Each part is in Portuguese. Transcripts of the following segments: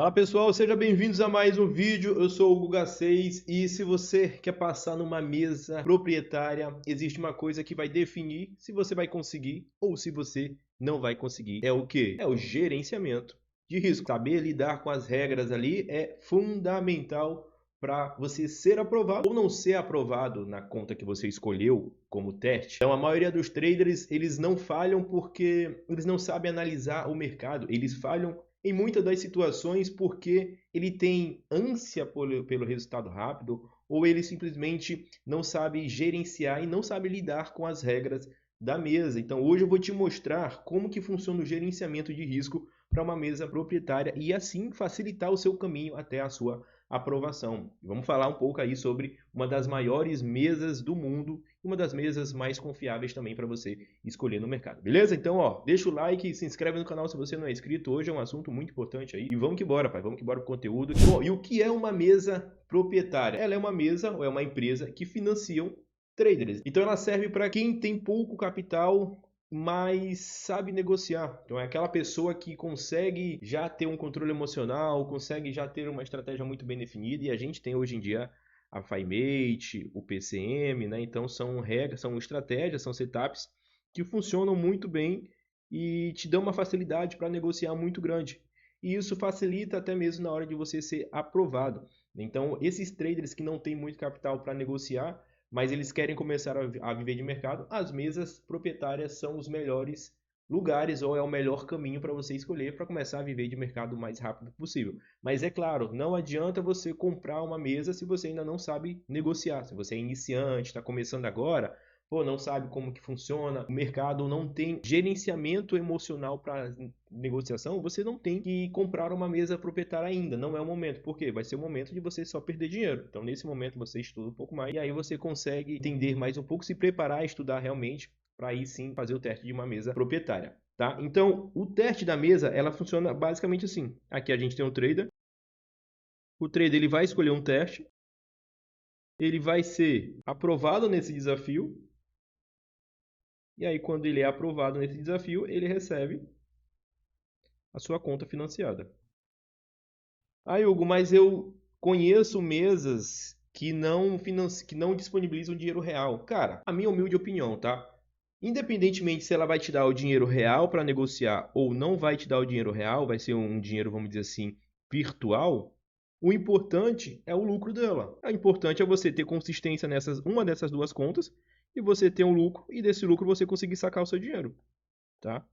Fala pessoal, sejam bem-vindos a mais um vídeo. Eu sou o Guga 6 e se você quer passar numa mesa proprietária, existe uma coisa que vai definir se você vai conseguir ou se você não vai conseguir. É o quê? É o gerenciamento de risco. Saber lidar com as regras ali é fundamental para você ser aprovado ou não ser aprovado na conta que você escolheu como teste. Então a maioria dos traders, eles não falham porque eles não sabem analisar o mercado. Eles falham em muitas das situações porque ele tem ânsia pelo resultado rápido ou ele simplesmente não sabe gerenciar e não sabe lidar com as regras da mesa. Então hoje eu vou te mostrar como que funciona o gerenciamento de risco para uma mesa proprietária e assim facilitar o seu caminho até a sua aprovação. Vamos falar um pouco aí sobre uma das maiores mesas do mundo, uma das mesas mais confiáveis também para você escolher no mercado. Beleza? Então, ó, deixa o like, se inscreve no canal se você não é inscrito. Hoje é um assunto muito importante aí. E vamos que bora, pai. Vamos que bora pro conteúdo. Bom, e o que é uma mesa proprietária? Ela é uma mesa ou é uma empresa que financiam traders. Então ela serve para quem tem pouco capital, mas sabe negociar. Então é aquela pessoa que consegue já ter um controle emocional, consegue já ter uma estratégia muito bem definida, e a gente tem hoje em dia a FiMate, o PCM, né? Então são regras, são estratégias, são setups que funcionam muito bem e te dão uma facilidade para negociar muito grande. E isso facilita até mesmo na hora de você ser aprovado. Então, esses traders que não têm muito capital para negociar, mas eles querem começar a viver de mercado, as mesas proprietárias são os melhores lugares ou é o melhor caminho para você escolher para começar a viver de mercado o mais rápido possível. Mas é claro, não adianta você comprar uma mesa se você ainda não sabe negociar. Se você é iniciante, está começando agora, pô, não sabe como que funciona, o mercado não tem gerenciamento emocional para negociação, você não tem que comprar uma mesa proprietária ainda, não é o momento, porque vai ser o momento de você só perder dinheiro. Então, nesse momento, você estuda um pouco mais e aí você consegue entender mais um pouco, se preparar, estudar realmente, para aí sim fazer o teste de uma mesa proprietária. Tá? Então, o teste da mesa, ela funciona basicamente assim. Aqui a gente tem um trader, o trader ele vai escolher um teste, ele vai ser aprovado nesse desafio, e aí quando ele é aprovado nesse desafio, ele recebe a sua conta financiada. Ah, Hugo, mas eu conheço mesas que não disponibilizam dinheiro real. Cara, a minha humilde opinião, tá? Independentemente se ela vai te dar o dinheiro real para negociar ou não vai te dar o dinheiro real, vai ser um dinheiro, vamos dizer assim, virtual, o importante é o lucro dela. O importante é você ter consistência nessas, uma dessas duas contas e você ter um lucro e desse lucro você conseguir sacar o seu dinheiro, tá?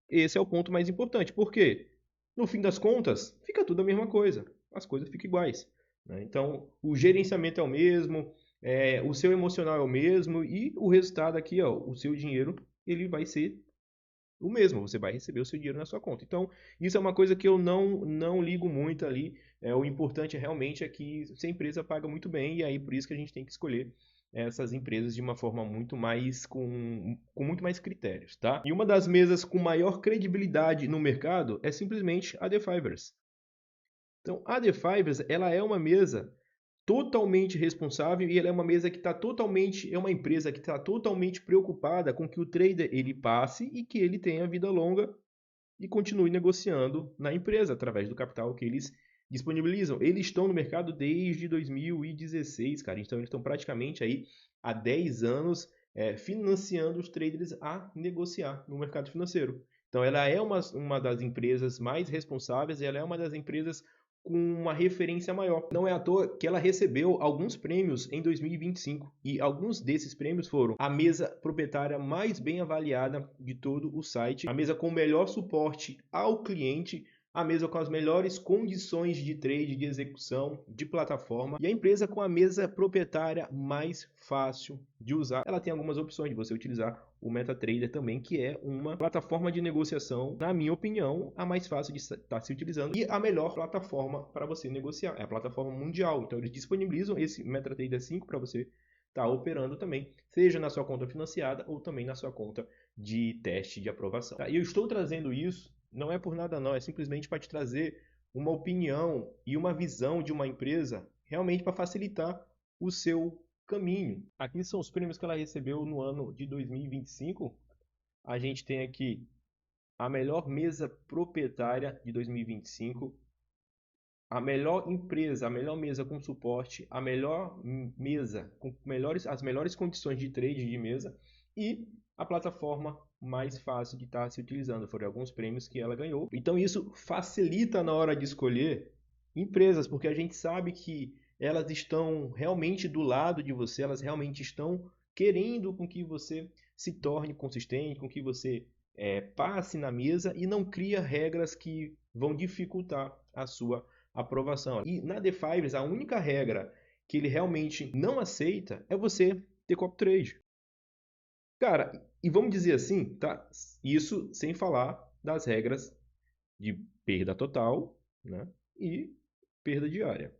Esse é o ponto mais importante. Por quê? No fim das contas, fica tudo a mesma coisa. As coisas ficam iguais, né? Então, o gerenciamento é o mesmo, o seu emocional é o mesmo e o resultado aqui, ó, o seu dinheiro, ele vai ser o mesmo. Você vai receber o seu dinheiro na sua conta. Então, isso é uma coisa que eu não ligo muito ali. O importante realmente é que se a empresa paga muito bem e aí por isso que a gente tem que escolher essas empresas de uma forma muito mais com muito mais critérios, tá? E uma das mesas com maior credibilidade no mercado é simplesmente a The Fivers. Então, a The Fivers, ela é uma mesa totalmente responsável e ela é uma mesa que está totalmente, é uma empresa que está totalmente preocupada com que o trader ele passe e que ele tenha vida longa e continue negociando na empresa através do capital que eles disponibilizam. Eles estão no mercado desde 2016, cara. Então eles estão praticamente aí há 10 anos financiando os traders a negociar no mercado financeiro. Então ela é uma das empresas mais responsáveis e ela é uma das empresas com uma referência maior. Não é à toa que ela recebeu alguns prêmios em 2025 e alguns desses prêmios foram a mesa proprietária mais bem avaliada de todo o site, a mesa com o melhor suporte ao cliente, a mesa com as melhores condições de trade, de execução, de plataforma e a empresa com a mesa proprietária mais fácil de usar. Ela tem algumas opções de você utilizar o MetaTrader também, que é uma plataforma de negociação, na minha opinião, a mais fácil de estar se utilizando e a melhor plataforma para você negociar. É a plataforma mundial. Então eles disponibilizam esse MetaTrader 5 para você estar operando também, seja na sua conta financiada ou também na sua conta de teste de aprovação. E eu estou trazendo isso, não é por nada não, é simplesmente para te trazer uma opinião e uma visão de uma empresa realmente para facilitar o seu caminho. Aqui são os prêmios que ela recebeu no ano de 2025. A gente tem aqui a melhor mesa proprietária de 2025, a melhor empresa, a melhor mesa com suporte, a melhor mesa com as melhores condições de trade de mesa e a plataforma mais fácil de estar se utilizando. Foram alguns prêmios que ela ganhou. Então isso facilita na hora de escolher empresas, porque a gente sabe que elas estão realmente do lado de você, elas realmente estão querendo com que você se torne consistente, com que você passe na mesa e não cria regras que vão dificultar a sua aprovação. E na The5, a única regra que ele realmente não aceita é você ter copy trade. Cara, e vamos dizer assim, tá? Isso sem falar das regras de perda total, né? E perda diária.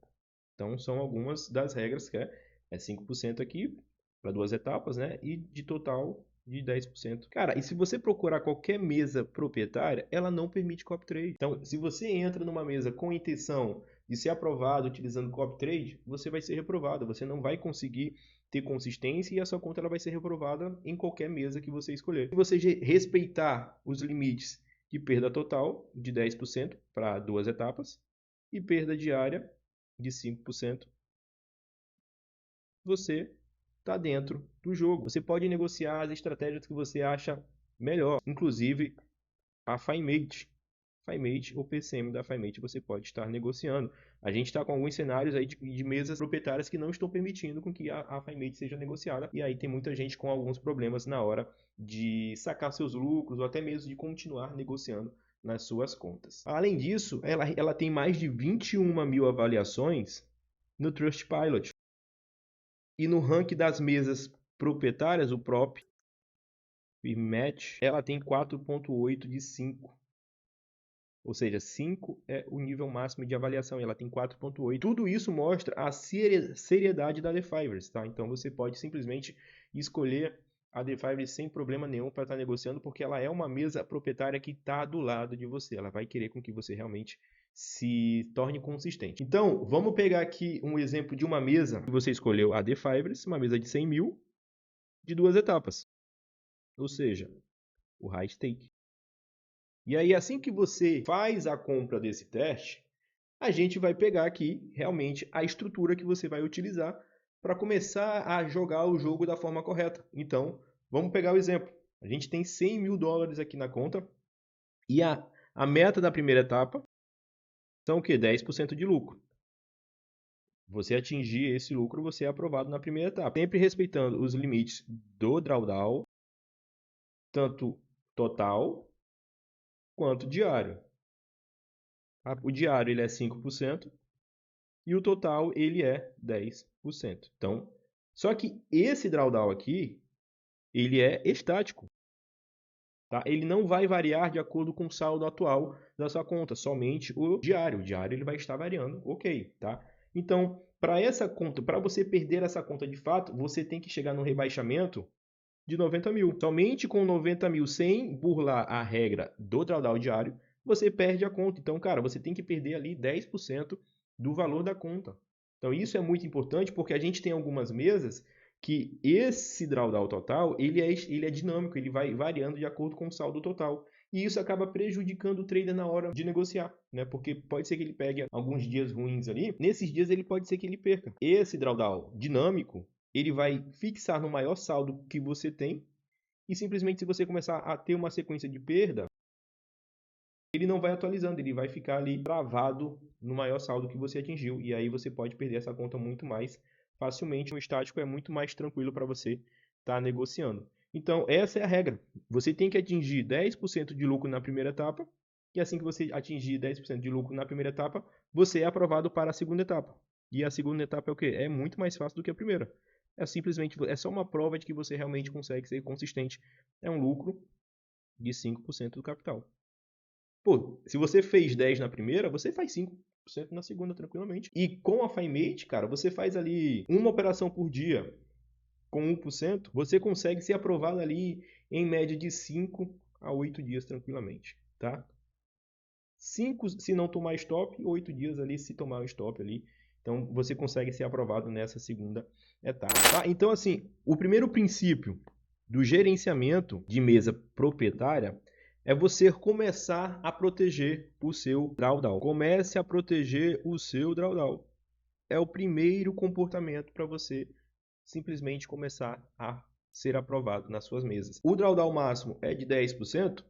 Então são algumas das regras que é 5% aqui para 2 etapas, né? E de total de 10%. Cara, e se você procurar qualquer mesa proprietária, ela não permite copy trade. Então, se você entra numa mesa com intenção de ser aprovado utilizando copy trade, você vai ser reprovado. Você não vai conseguir ter consistência e a sua conta ela vai ser reprovada em qualquer mesa que você escolher. Se você respeitar os limites de perda total de 10% para 2 etapas e perda diária de 5%, você está dentro do jogo. Você pode negociar as estratégias que você acha melhor, inclusive a FiMate. FiMate ou PCM da FiMate você pode estar negociando. A gente está com alguns cenários aí de mesas proprietárias que não estão permitindo com que a FiMate seja negociada. E aí tem muita gente com alguns problemas na hora de sacar seus lucros ou até mesmo de continuar negociando nas suas contas. Além disso, ela tem mais de 21 mil avaliações no Trustpilot. E no ranking das mesas proprietárias, o Prop Match, ela tem 4.8 de 5. Ou seja, 5 é o nível máximo de avaliação, e ela tem 4.8. Tudo isso mostra a seriedade da The5ers, tá? Então você pode simplesmente escolher a The5ers sem problema nenhum para estar negociando, porque ela é uma mesa proprietária que está do lado de você. Ela vai querer com que você realmente se torne consistente. Então, vamos pegar aqui um exemplo de uma mesa que você escolheu a The5ers, uma mesa de 100 mil, de 2 etapas. Ou seja, o high stake. E aí, assim que você faz a compra desse teste, a gente vai pegar aqui realmente a estrutura que você vai utilizar para começar a jogar o jogo da forma correta. Então, vamos pegar o exemplo. A gente tem 100 mil dólares aqui na conta e a meta da primeira etapa são o quê? 10% de lucro. Você atingir esse lucro, você é aprovado na primeira etapa. Sempre respeitando os limites do drawdown, tanto total quanto diário. O diário ele é 5% e o total ele é 10%. Então, só que esse drawdown aqui, ele é estático. Tá? Ele não vai variar de acordo com o saldo atual da sua conta, somente o diário. O diário ele vai estar variando, ok, tá? Então, para essa conta, para você perder essa conta de fato, você tem que chegar no rebaixamento de 90 mil. Somente com 90 mil, sem burlar a regra do drawdown diário, você perde a conta. Então, cara, você tem que perder ali 10% do valor da conta. Então, isso é muito importante porque a gente tem algumas mesas que esse drawdown total, ele é dinâmico, ele vai variando de acordo com o saldo total. E isso acaba prejudicando o trader na hora de negociar, né? Porque pode ser que ele pegue alguns dias ruins ali, nesses dias ele pode ser que ele perca. Esse drawdown dinâmico, ele vai fixar no maior saldo que você tem e simplesmente se você começar a ter uma sequência de perda, ele não vai atualizando, ele vai ficar ali travado no maior saldo que você atingiu e aí você pode perder essa conta muito mais facilmente. O estático é muito mais tranquilo para você estar negociando. Então, essa é a regra. Você tem que atingir 10% de lucro na primeira etapa e assim que você atingir 10% de lucro na primeira etapa, você é aprovado para a segunda etapa. E a segunda etapa é o quê? É muito mais fácil do que a primeira. É só uma prova de que você realmente consegue ser consistente. É um lucro de 5% do capital. Pô, se você fez 10 na primeira, você faz 5% na segunda tranquilamente. E com a FiMate, cara, você faz ali uma operação por dia com 1%, você consegue ser aprovado ali em média de 5 a 8 dias tranquilamente, tá? 5 se não tomar stop, 8 dias ali se tomar o stop ali. Então, você consegue ser aprovado nessa segunda etapa, tá? Então, assim, o primeiro princípio do gerenciamento de mesa proprietária é você começar a proteger o seu drawdown. Comece a proteger o seu drawdown. É o primeiro comportamento para você simplesmente começar a ser aprovado nas suas mesas. O drawdown máximo é de 10%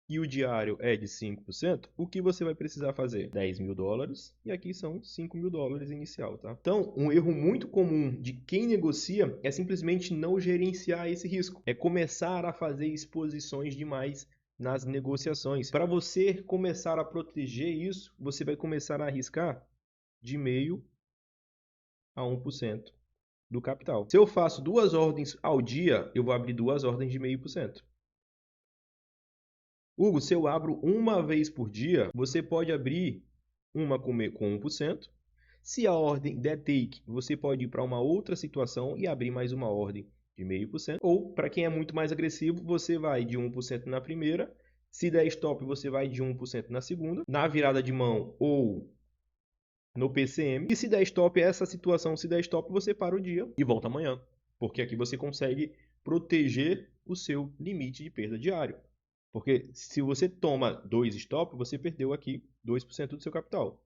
e o diário é de 5%. O que você vai precisar fazer? 10 mil dólares e aqui são 5 mil dólares inicial, tá? Então, um erro muito comum de quem negocia é simplesmente não gerenciar esse risco. É começar a fazer exposições demais nas negociações. Para você começar a proteger isso, você vai começar a arriscar de 0,5% a 1% do capital. Se eu faço 2 ordens ao dia, eu vou abrir 2 ordens de 0,5%. Hugo, se eu abro uma vez por dia, você pode abrir uma com 1%. Se a ordem der take, você pode ir para uma outra situação e abrir mais uma ordem de 0,5%. Ou, para quem é muito mais agressivo, você vai de 1% na primeira. Se der stop, você vai de 1% na segunda. Na virada de mão ou no PCM. E se der stop, essa situação, se der stop, você para o dia e volta amanhã. Porque aqui você consegue proteger o seu limite de perda diário. Porque se você toma 2 stop, você perdeu aqui 2% do seu capital.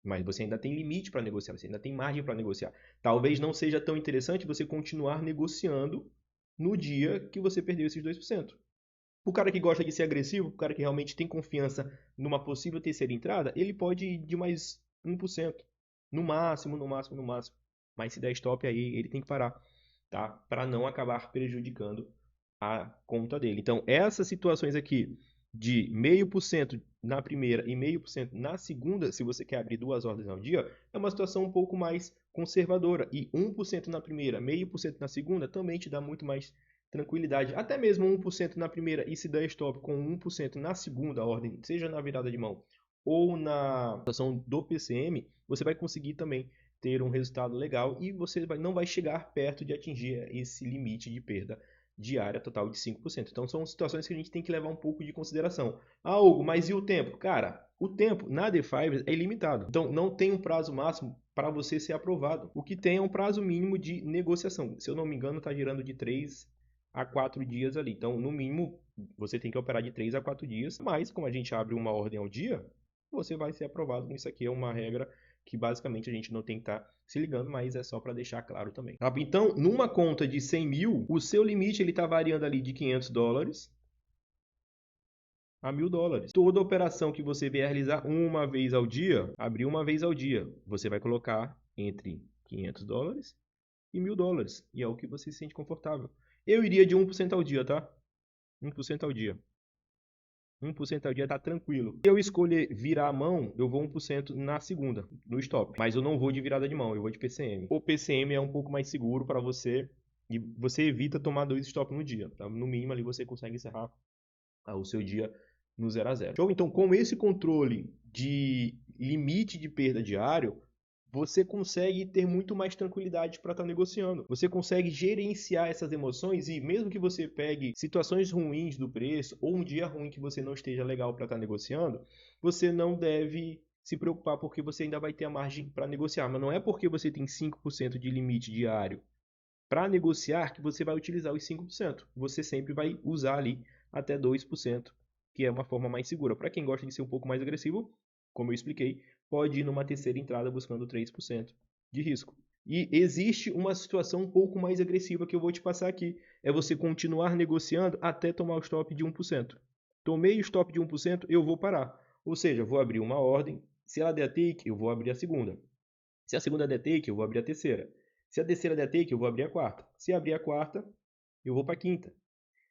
Mas você ainda tem limite para negociar, você ainda tem margem para negociar. Talvez não seja tão interessante você continuar negociando no dia que você perdeu esses 2%. O cara que gosta de ser agressivo, o cara que realmente tem confiança numa possível terceira entrada, ele pode ir de mais 1%. No máximo, no máximo, no máximo. Mas se der stop aí, ele tem que parar, tá? Para não acabar prejudicando a conta dele. Então, essas situações aqui de 0,5% na primeira e 0,5% na segunda, se você quer abrir 2 ordens ao dia, é uma situação um pouco mais conservadora. E 1% na primeira, 0,5% na segunda, também te dá muito mais tranquilidade. Até mesmo 1% na primeira e se der stop com 1% na segunda ordem, seja na virada de mão ou na situação do PCM, você vai conseguir também ter um resultado legal e você não vai chegar perto de atingir esse limite de perda diária total de 5%. Então são situações que a gente tem que levar um pouco de consideração. Ah, Hugo, mas e o tempo? Cara, o tempo na DeFi é ilimitado. Então não tem um prazo máximo para você ser aprovado. O que tem é um prazo mínimo de negociação. Se eu não me engano, está girando de 3 a 4 dias ali. Então, no mínimo, você tem que operar de 3 a 4 dias. Mas, como a gente abre uma ordem ao dia, você vai ser aprovado. Isso aqui é uma regra que basicamente a gente não tem que estar se ligando, mas é só para deixar claro também. Tá? Então, numa conta de 100 mil, o seu limite está variando ali de 500 dólares a 1.000 dólares. Toda operação que você vier realizar uma vez ao dia, abrir uma vez ao dia, você vai colocar entre 500 dólares e 1.000 dólares. E é o que você se sente confortável. Eu iria de 1% ao dia, tá? 1% ao dia. 1% ao dia tá tranquilo. Se eu escolher virar a mão, eu vou 1% na segunda, no stop. Mas eu não vou de virada de mão, eu vou de PCM. O PCM é um pouco mais seguro para você e você evita tomar 2 stop no dia. Tá? No mínimo ali você consegue encerrar o seu dia no 0 a 0. Show? Então, com esse controle de limite de perda diário, você consegue ter muito mais tranquilidade para estar negociando. Você consegue gerenciar essas emoções e mesmo que você pegue situações ruins do preço ou um dia ruim que você não esteja legal para estar negociando, você não deve se preocupar porque você ainda vai ter a margem para negociar. Mas não é porque você tem 5% de limite diário para negociar que você vai utilizar os 5%. Você sempre vai usar ali até 2%, que é uma forma mais segura. Para quem gosta de ser um pouco mais agressivo, como eu expliquei, pode ir numa terceira entrada buscando 3% de risco. E existe uma situação um pouco mais agressiva que eu vou te passar aqui. É você continuar negociando até tomar o stop de 1%. Tomei o stop de 1%, eu vou parar. Ou seja, vou abrir uma ordem. Se ela der take, eu vou abrir a segunda. Se a segunda der take, eu vou abrir a terceira. Se a terceira der take, eu vou abrir a quarta. Se abrir a quarta, eu vou para a quinta.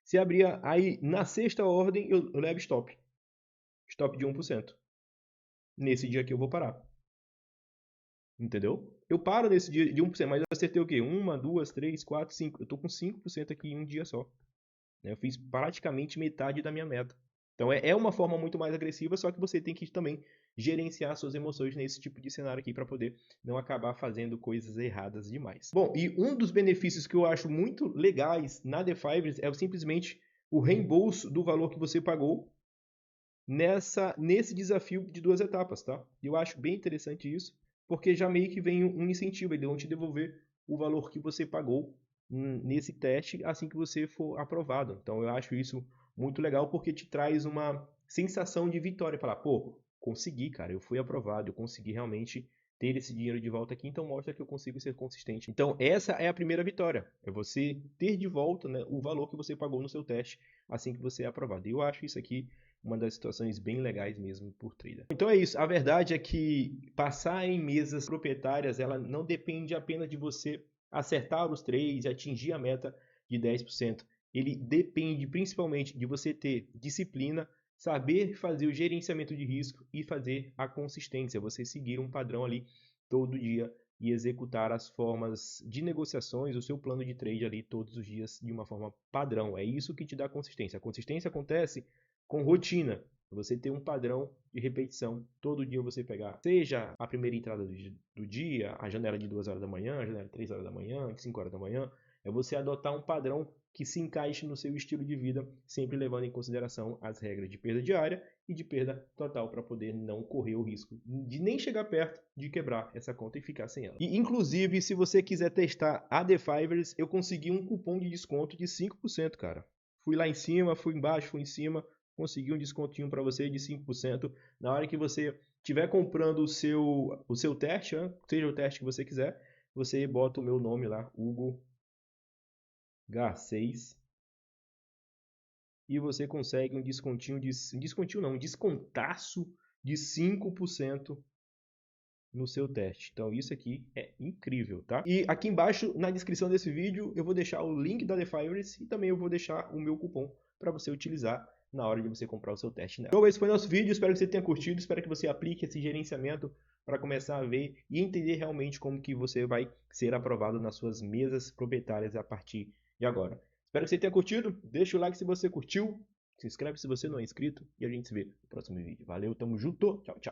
Se abrir aí na sexta ordem, eu levo stop. Stop de 1%. Nesse dia aqui eu vou parar. Entendeu? Eu paro nesse dia de 1%, mas eu acertei o quê? 1, 2, 3, 4, 5. Eu tô com 5% aqui em um dia só. Eu fiz praticamente metade da minha meta. Então é uma forma muito mais agressiva, só que você tem que também gerenciar suas emoções nesse tipo de cenário aqui para poder não acabar fazendo coisas erradas demais. Bom, e um dos benefícios que eu acho muito legais na DeFi é simplesmente o reembolso do valor que você pagou nesse desafio de 2 etapas, tá? Eu acho bem interessante isso, porque já meio que vem um incentivo, eles vão te devolver o valor que você pagou nesse teste assim que você for aprovado. Então eu acho isso muito legal porque te traz uma sensação de vitória. Falar, pô, consegui, cara, eu fui aprovado, eu consegui realmente ter esse dinheiro de volta aqui, então mostra que eu consigo ser consistente. Então essa é a primeira vitória, é você ter de volta, né, o valor que você pagou no seu teste assim que você é aprovado. E eu acho isso aqui uma das situações bem legais mesmo por trader. Então é isso, a verdade é que passar em mesas proprietárias, ela não depende apenas de você acertar os trades e atingir a meta de 10%. Ele depende principalmente de você ter disciplina, saber fazer o gerenciamento de risco e fazer a consistência, você seguir um padrão ali todo dia e executar as formas de negociações, o seu plano de trade ali todos os dias de uma forma padrão. É isso que te dá consistência. A consistência acontece com rotina. Você ter um padrão de repetição, todo dia você pegar, seja a primeira entrada do dia, a janela de 2 horas da manhã, a janela de 3 horas da manhã, de 5 horas da manhã, é você adotar um padrão que se encaixe no seu estilo de vida, sempre levando em consideração as regras de perda diária e de perda total para poder não correr o risco de nem chegar perto de quebrar essa conta e ficar sem ela. E inclusive, se você quiser testar a The Fivers, eu consegui um cupom de desconto de 5%, cara. Fui lá em cima, fui embaixo, fui em cima, consegui um descontinho para você de 5%. Na hora que você estiver comprando o seu teste, seja o teste que você quiser, você bota o meu nome lá, Hugo Garcês, e você consegue um descontinho um descontaço de 5% no seu teste. Então isso aqui é incrível, tá? E aqui embaixo na descrição desse vídeo eu vou deixar o link da The Fivers e também eu vou deixar o meu cupom para você utilizar na hora de você comprar o seu teste nela. Então esse foi o nosso vídeo, espero que você tenha curtido, espero que você aplique esse gerenciamento para começar a ver e entender realmente como que você vai ser aprovado nas suas mesas proprietárias a partir de agora. Espero que você tenha curtido, deixa o like se você curtiu, se inscreve se você não é inscrito e a gente se vê no próximo vídeo. Valeu, tamo junto, tchau, tchau.